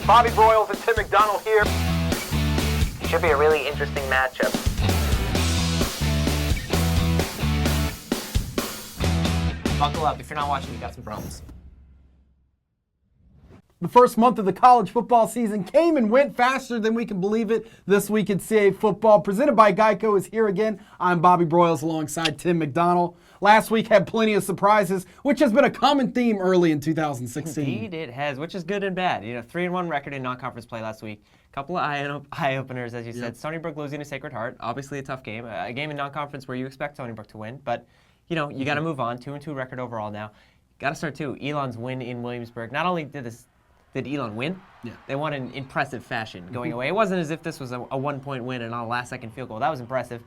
Bobby Broyles and Tim McDonald here. Should be a really interesting matchup. Buckle up. If you're not watching, you got some problems. The first month of the college football season came and went faster than we can believe it. This week at CA Football, presented by Geico, is here again. I'm Bobby Broyles alongside Tim McDonald. Last week had plenty of surprises, which has been a common theme early in 2016. Indeed it has, which is good and bad. 3-1 record in non-conference play last week. Couple of eye-openers, as you said. Stony Brook losing to Sacred Heart, obviously a tough game. A game in non-conference where you expect Stony Brook to win, but you got to move on. 2-2 record overall now. Got to start too. Elon's win in Williamsburg. Not only did Elon win? Yeah. They won in impressive fashion going away. It wasn't as if this was a 1-point win and on a last-second field goal. That was impressive.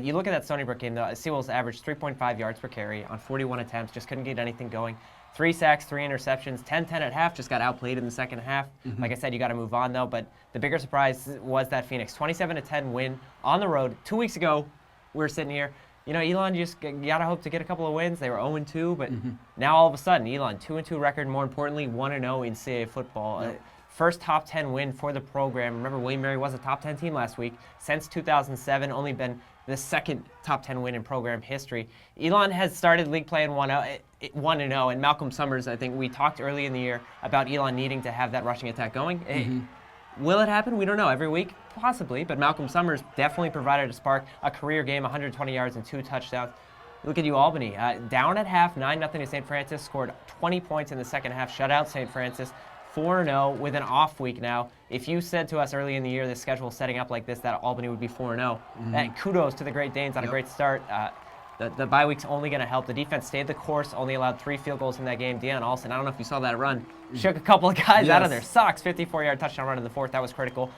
You look at that Stony Brook game, the Seawolves averaged 3.5 yards per carry on 41 attempts, just couldn't get anything going. 3 sacks, 3 interceptions, 10-10 at half, just got outplayed in the second half. Like I said, you got to move on, though. But the bigger surprise was that Phoenix 27-10 win on the road. 2 weeks ago, we were sitting here. Elon, you got to hope to get a couple of wins. They were 0-2, but now all of a sudden, Elon, 2-2 record, more importantly, 1-0 in CAA football. Yep. First top 10 win for the program. Remember, William & Mary was a top 10 team last week. Since 2007, only been the second top 10 win in program history. Elon has started league play in 1-0, and Malcolm Summers, I think we talked early in the year about Elon needing to have that rushing attack going. Will it happen? We don't know. Every week? Possibly, but Malcolm Summers definitely provided a spark, a career game, 120 yards and 2 touchdowns. Look at you, Albany. Down at half, 9-0 to St. Francis, scored 20 points in the second half, shut out St. Francis, 4-0 with an off week now. If you said to us early in the year the schedule setting up like this, that Albany would be 4-0, kudos to the Great Danes on a great start. The bye week's only going to help. The defense stayed the course, only allowed 3 field goals in that game. Deion Alston, I don't know if you saw that run, shook a couple of guys out of their socks. 54-yard touchdown run in the fourth. That was critical.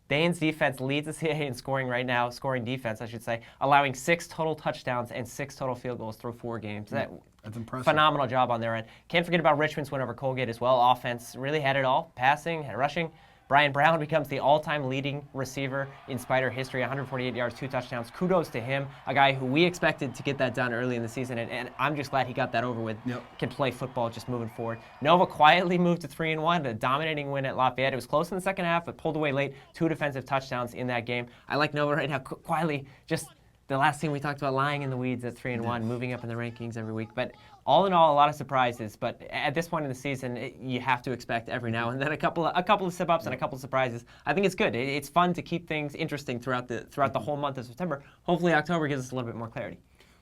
Dane's defense leads the CAA in scoring right now, scoring defense, I should say, allowing 6 total touchdowns and 6 total field goals through 4 games. That's impressive. Phenomenal job on their end. Can't forget about Richmond's win over Colgate as well. Offense really had it all. Passing, rushing. Bryant Brown becomes the all-time leading receiver in Spider history, 148 yards, 2 touchdowns. Kudos to him, a guy who we expected to get that done early in the season, and I'm just glad he got that over with. Can play football just moving forward. Nova quietly moved to 3-1, a dominating win at Lafayette. It was close in the second half, but pulled away late. 2 defensive touchdowns in that game. I like Nova right now, quietly, just the last team we talked about lying in the weeds at 3-1, moving up in the rankings every week. But all in all, a lot of surprises. But at this point in the season, you have to expect every now and then a couple of slip-ups and a couple of surprises. I think it's good. It's fun to keep things interesting throughout the whole month of September. Hopefully, October gives us a little bit more clarity.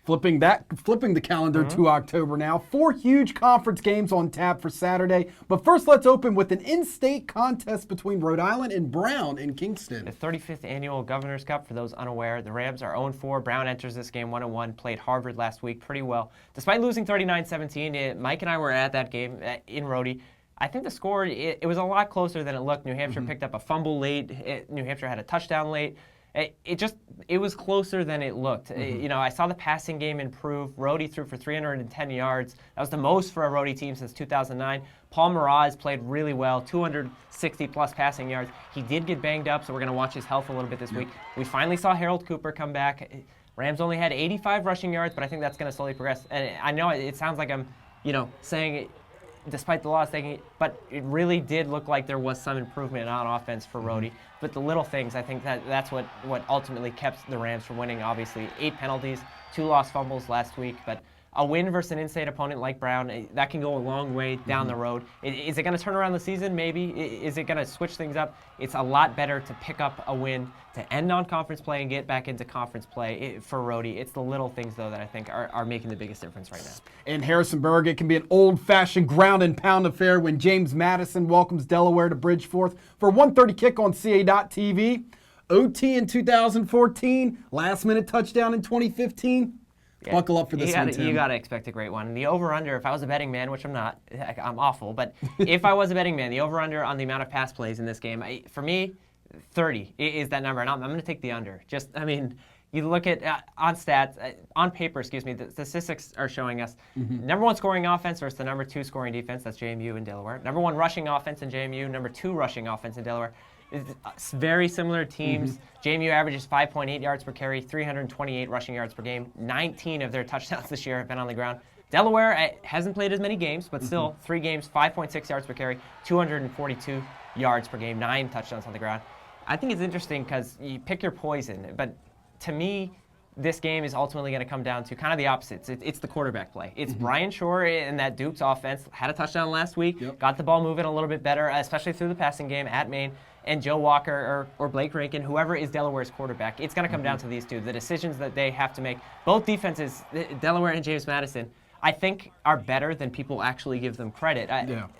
Flipping the calendar to October now. 4 huge conference games on tap for Saturday. But first, let's open with an in-state contest between Rhode Island and Brown in Kingston. The 35th annual Governor's Cup, for those unaware. The Rams are 0-4. Brown enters this game 1-1. Played Harvard last week pretty well. Despite losing 39-17, Mike and I were at that game in Rhode. I think the score, it was a lot closer than it looked. New Hampshire picked up a fumble late. New Hampshire had a touchdown late. It was closer than it looked. I saw the passing game improve. Rhode threw for 310 yards. That was the most for a Rhode team since 2009. Paul Miraz played really well, 260-plus passing yards. He did get banged up, so we're going to watch his health a little bit this week. We finally saw Harold Cooper come back. Rams only had 85 rushing yards, but I think that's going to slowly progress. And I know it sounds like I'm, saying it, despite the loss, but it really did look like there was some improvement on offense for Rhode. But the little things, I think that's what ultimately kept the Rams from winning, obviously. 8 penalties, 2 lost fumbles last week, but a win versus an in-state opponent like Brown, that can go a long way down the road. Is it going to turn around the season? Maybe. Is it going to switch things up? It's a lot better to pick up a win, to end non-conference play and get back into conference play for Rhode. It's the little things, though, that I think are making the biggest difference right now. In Harrisonburg, it can be an old-fashioned ground and pound affair when James Madison welcomes Delaware to Bridgeforth for a 1:30 kick on CA.TV. OT in 2014, last-minute touchdown in 2015. Yeah. Buckle up for this one, Tim. You got to expect a great one. The over-under, if I was a betting man, which I'm not, I'm awful, but if I was a betting man, the over-under on the amount of pass plays in this game, for me, 30 is that number, and I'm going to take the under. You look at, on stats, on paper, the statistics are showing us number 1 scoring offense versus the number 2 scoring defense, that's JMU and Delaware. Number 1 rushing offense in JMU, number 2 rushing offense in Delaware. It's very similar teams. JMU averages 5.8 yards per carry, 328 rushing yards per game. 19 of their touchdowns this year have been on the ground. Delaware hasn't played as many games, but still 3 games, 5.6 yards per carry, 242 yards per game, 9 touchdowns on the ground. I think it's interesting because you pick your poison, but to me, this game is ultimately going to come down to kind of the opposites. It's the quarterback play. It's Brian Shore and that Duke's offense. Had a touchdown last week, got the ball moving a little bit better, especially through the passing game at Maine. And Joe Walker or Blake Rankin, whoever is Delaware's quarterback, it's going to come down to these two. The decisions that they have to make, both defenses, Delaware and James Madison, I think are better than people actually give them credit.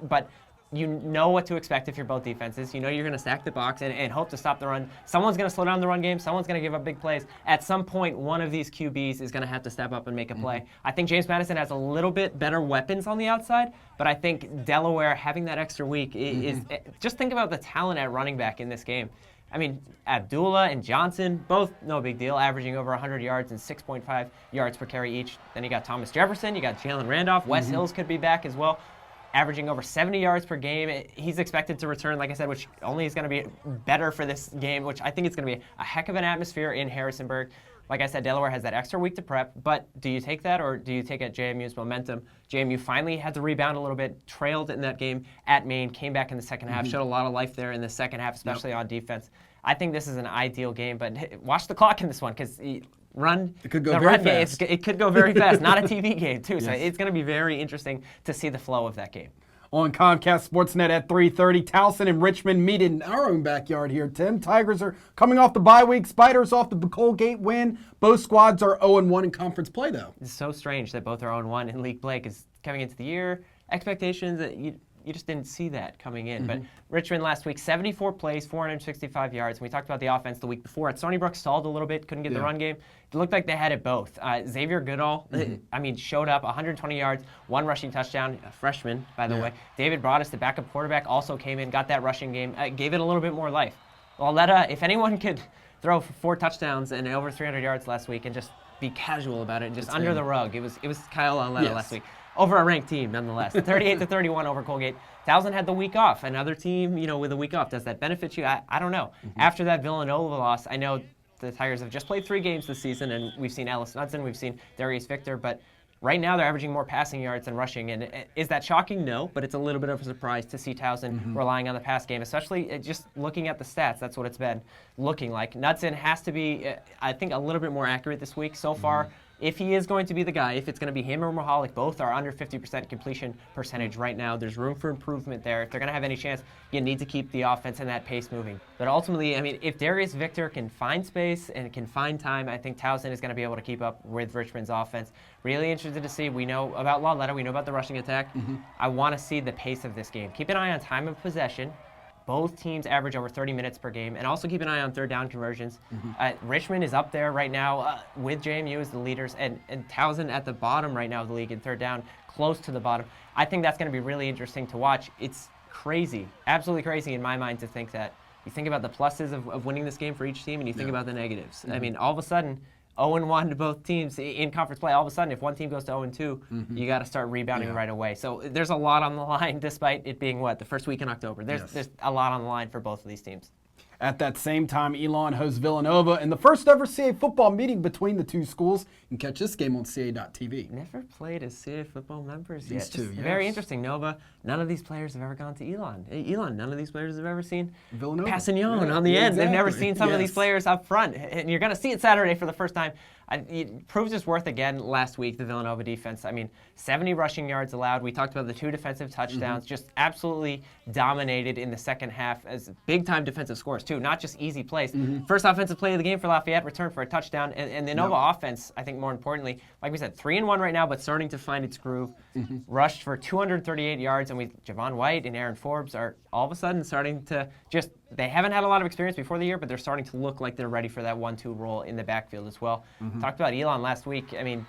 But you know what to expect if you're both defenses. You know you're going to stack the box and hope to stop the run. Someone's going to slow down the run game. Someone's going to give up big plays. At some point, one of these QBs is going to have to step up and make a play. I think James Madison has a little bit better weapons on the outside, but I think Delaware having that extra week is just think about the talent at running back in this game. I mean, Abdullah and Johnson, both no big deal, averaging over 100 yards and 6.5 yards per carry each. Then you got Thomas Jefferson, you got Jalen Randolph, Wes Hills could be back as well, averaging over 70 yards per game. He's expected to return, like I said, which only is going to be better for this game, which I think it's going to be a heck of an atmosphere in Harrisonburg. Like I said, Delaware has that extra week to prep, but do you take that or do you take at JMU's momentum? JMU finally had to rebound a little bit, trailed in that game at Maine, came back in the second half, showed a lot of life there in the second half, especially on defense. I think this is an ideal game, but watch the clock in this one because it could go very fast. It could go very fast. Not a TV game, too, so it's going to be very interesting to see the flow of that game. On Comcast Sportsnet at 3:30, Towson and Richmond meet in our own backyard here, Tim. Tigers are coming off the bye week. Spiders off the Colgate win. Both squads are 0-1 in conference play, though. It's so strange that both are 0-1 in league play because coming into the year, expectations that you just didn't see that coming in. But Richmond last week, 74 plays, 465 yards. And we talked about the offense the week before. At Stony Brook, stalled a little bit, couldn't get the run game. It looked like they had it both. Xavier Goodall, showed up, 120 yards, 1 rushing touchdown, a freshman, by the way. David Broadus, the backup quarterback, also came in, got that rushing game, gave it a little bit more life. Lauletta, if anyone could throw for 4 touchdowns and over 300 yards last week and just be casual about it, just under the rug, it was Kyle Lauletta last week. Over a ranked team, nonetheless. 38-31 over Colgate. Towson had the week off. Another team, with a week off, does that benefit you? I don't know. After that Villanova loss, I know the Tigers have just played 3 games this season, and we've seen Ellis Knudsen, we've seen Darius Victor, but right now they're averaging more passing yards than rushing. And is that shocking? No, but it's a little bit of a surprise to see Towson relying on the pass game, especially just looking at the stats. That's what it's been looking like. Knudsen has to be, I think, a little bit more accurate this week. So far, if he is going to be the guy, if it's going to be him or Mahalik, both are under 50% completion percentage right now. There's room for improvement there. If they're going to have any chance, you need to keep the offense and that pace moving. But ultimately, if Darius Victor can find space and can find time, I think Towson is going to be able to keep up with Richmond's offense. Really interested to see. We know about Lauletta. We know about the rushing attack. I want to see the pace of this game. Keep an eye on time of possession. Both teams average over 30 minutes per game, and also keep an eye on third down conversions. Richmond is up there right now with JMU as the leaders, and Towson at the bottom right now of the league in third down, close to the bottom. I think that's going to be really interesting to watch. It's crazy, absolutely crazy in my mind to think that you think about the pluses of winning this game for each team, and you think about the negatives. All of a sudden, 0-1 to both teams in conference play. All of a sudden, if one team goes to 0-2, you got to start rebounding right away. So there's a lot on the line, despite it being, the first week in October. There's a lot on the line for both of these teams. At that same time, Elon hosts Villanova in the first ever CA football meeting between the two schools. You can catch this game on CA.tv. Never played as CA football members These yet. two, yes. Very interesting. Nova, none of these players have ever gone to Elon. Elon, none of these players have ever seen Villanova. Passignon on the end. They've never seen some of these players up front. And you're going to see it Saturday for the first time. It proves its worth again last week, the Villanova defense. 70 rushing yards allowed. We talked about the 2 defensive touchdowns, just absolutely dominated in the second half as big-time defensive scores, too, not just easy plays. First offensive play of the game for Lafayette, return for a touchdown. And the Nova offense, I think more importantly, like we said, 3-1 right now, but starting to find its groove. Rushed for 238 yards, and Javon White and Aaron Forbes are all of a sudden starting to they haven't had a lot of experience before the year, but they're starting to look like they're ready for that 1-2 role in the backfield as well. Talked about Elon last week. Can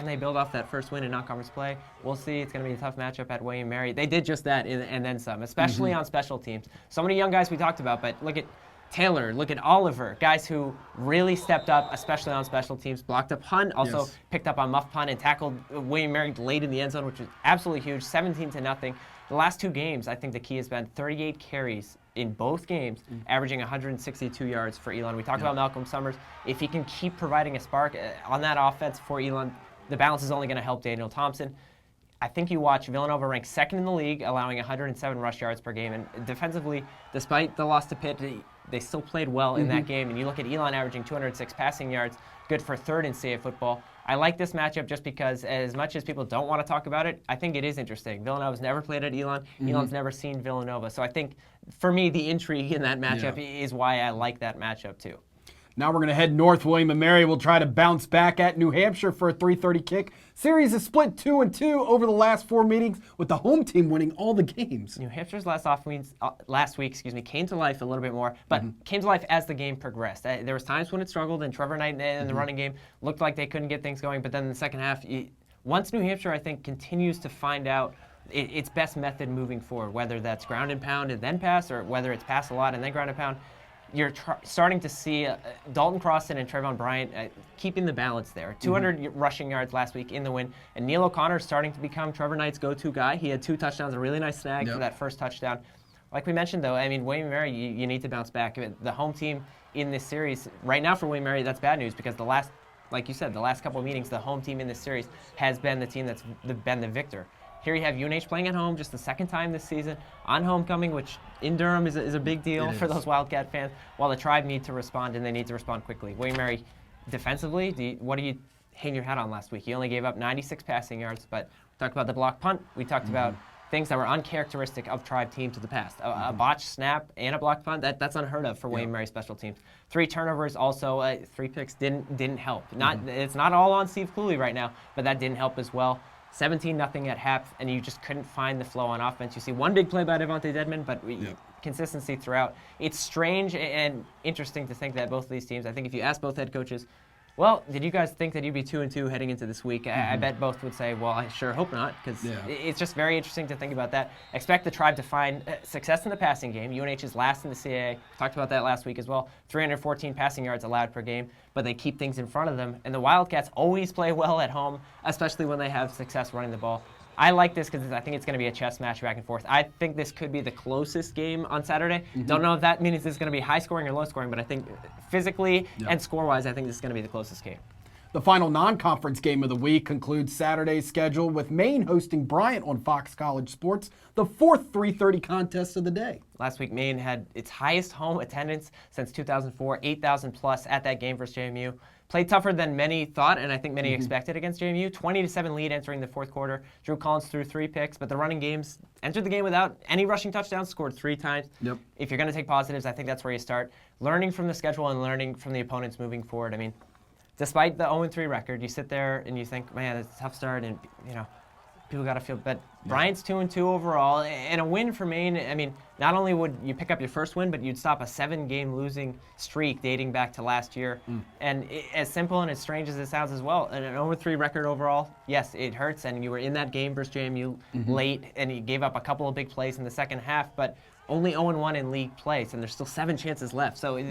they build off that first win in non-conference play? We'll see. It's going to be a tough matchup at William & Mary. They did just that and then some, especially on special teams. So many young guys we talked about, but look at Taylor, look at Oliver, guys who really stepped up, especially on special teams. Blocked a punt, also picked up on muff punt and tackled William & Mary late in the end zone, which was absolutely huge, 17-0. The last 2 games, I think the key has been 38 carries in both games, averaging 162 yards for Elon. We talked about Malcolm Summers. If he can keep providing a spark on that offense for Elon, the balance is only going to help Daniel Thompson. I think you watch Villanova ranked second in the league, allowing 107 rush yards per game. And defensively, despite the loss to Pitt, they still played well in that game. And you look at Elon averaging 206 passing yards, good for third in CA football. I like this matchup just because as much as people don't want to talk about it, I think it is interesting. Villanova's never played at Elon. Elon's never seen Villanova. So I think, for me, the intrigue in that matchup is why I like that matchup too. Now we're going to head north. William & Mary will try to bounce back at New Hampshire for a 3:30 kick. Series is split 2-2 over the last 4 meetings, with the home team winning all the games. New Hampshire's last week came to life a little bit more, but came to life as the game progressed. There was times when it struggled, and Trevor Knight in the running game looked like they couldn't get things going, but then in the second half, once New Hampshire, I think, continues to find out its best method moving forward, whether that's ground and pound and then pass, or whether it's pass a lot and then ground and pound, you're starting to see Dalton Crossan and Trayvon Bryant keeping the balance there. 200 rushing yards last week in the win, and Neil O'Connor is starting to become Trevor Knight's go-to guy. He had 2 touchdowns, a really nice snag for that first touchdown. Like we mentioned, though, I mean, William & Mary, you need to bounce back. The home team in this series, right now for William & Mary, that's bad news because like you said, the last couple of meetings, the home team in this series has been the team that's been the victor. Here you have UNH playing at home just the second time this season on homecoming, which in Durham is a big deal for those Wildcat fans, while the Tribe need to respond, and they need to respond quickly. William & Mary, defensively, what do you hang your hat on last week? You only gave up 96 passing yards, but we talked about the block punt. We talked about things that were uncharacteristic of Tribe teams of the past. A botched snap and a block punt, that's unheard of for William & Mary special teams. 3 turnovers also, 3 picks didn't help. It's not all on Steve Cooley right now, but that didn't help as well. 17-0 at half, and you just couldn't find the flow on offense. You see one big play by Devontae Dedmon, but consistency throughout. It's strange and interesting to think that both of these teams, I think if you ask both head coaches, well, did you guys think that you'd be 2-2 heading into this week? I bet both would say, well, I sure hope not, because it's just very interesting to think about that. Expect the Tribe to find success in the passing game. UNH is last in the CAA. Talked about that last week as well. 314 passing yards allowed per game, but they keep things in front of them. And the Wildcats always play well at home, especially when they have success running the ball. I like this because I think it's going to be a chess match back and forth. I think this could be the closest game on Saturday. Don't know if that means it's going to be high scoring or low scoring, but I think physically and score-wise, I think this is going to be the closest game. The final non-conference game of the week concludes Saturday's schedule with Maine hosting Bryant on Fox College Sports, the 4th 3:30 contest of the day. Last week, Maine had its highest home attendance since 2004, 8,000 plus at that game versus JMU. Played tougher than many thought, and I think many expected against JMU. 20-7 lead entering the 4th quarter. Drew Collins threw 3 picks, but the running games entered the game without any rushing touchdowns, scored 3 times. If you're going to take positives, I think that's where you start. Learning from the schedule and learning from the opponents moving forward. I mean, despite the 0-3 record, you sit there and you think, man, it's a tough start, and people got to feel. But Bryant's 2-2 overall, and a win for Maine. I mean, not only would you pick up your first win, but you'd stop a 7-game losing streak dating back to last year. And as simple and as strange as it sounds as well, an 0-3 record overall, yes, it hurts. And you were in that game versus JMU late, and you gave up a couple of big plays in the second half, but only 0-1 in league play, and there's still 7 chances left. So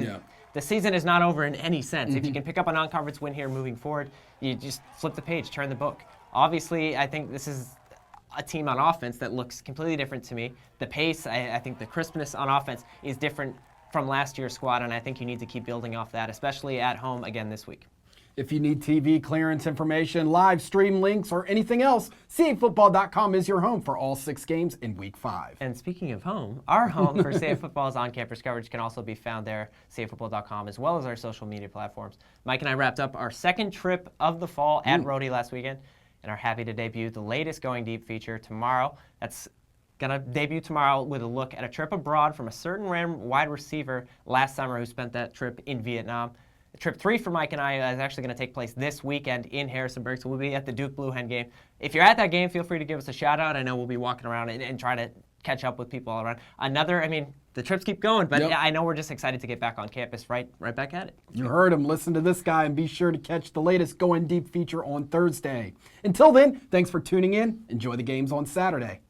the season is not over in any sense. If you can pick up a non-conference win here moving forward, you just flip the page, turn the book. Obviously, I think this is a team on offense that looks completely different to me. The pace, I think the crispness on offense is different from last year's squad, and I think you need to keep building off that, especially at home again this week. If you need TV clearance information, live stream links, or anything else, CAFootball.com is your home for all 6 games in Week 5. And speaking of home, our home for CA Football's on-campus coverage can also be found there, CAFootball.com, as well as our social media platforms. Mike and I wrapped up our 2nd trip of the fall at Rhode last weekend, and are happy to debut the latest Going Deep feature tomorrow. That's going to debut tomorrow with a look at a trip abroad from a certain random wide receiver last summer who spent that trip in Vietnam. Trip 3 for Mike and I is actually going to take place this weekend in Harrisonburg, so we'll be at the Duke Blue Hen game. If you're at that game, feel free to give us a shout-out. I know we'll be walking around and try to catch up with people all around. The trips keep going, but I know we're just excited to get back on campus, right back at it. You heard him. Listen to this guy and be sure to catch the latest Going Deep feature on Thursday. Until then, thanks for tuning in. Enjoy the games on Saturday.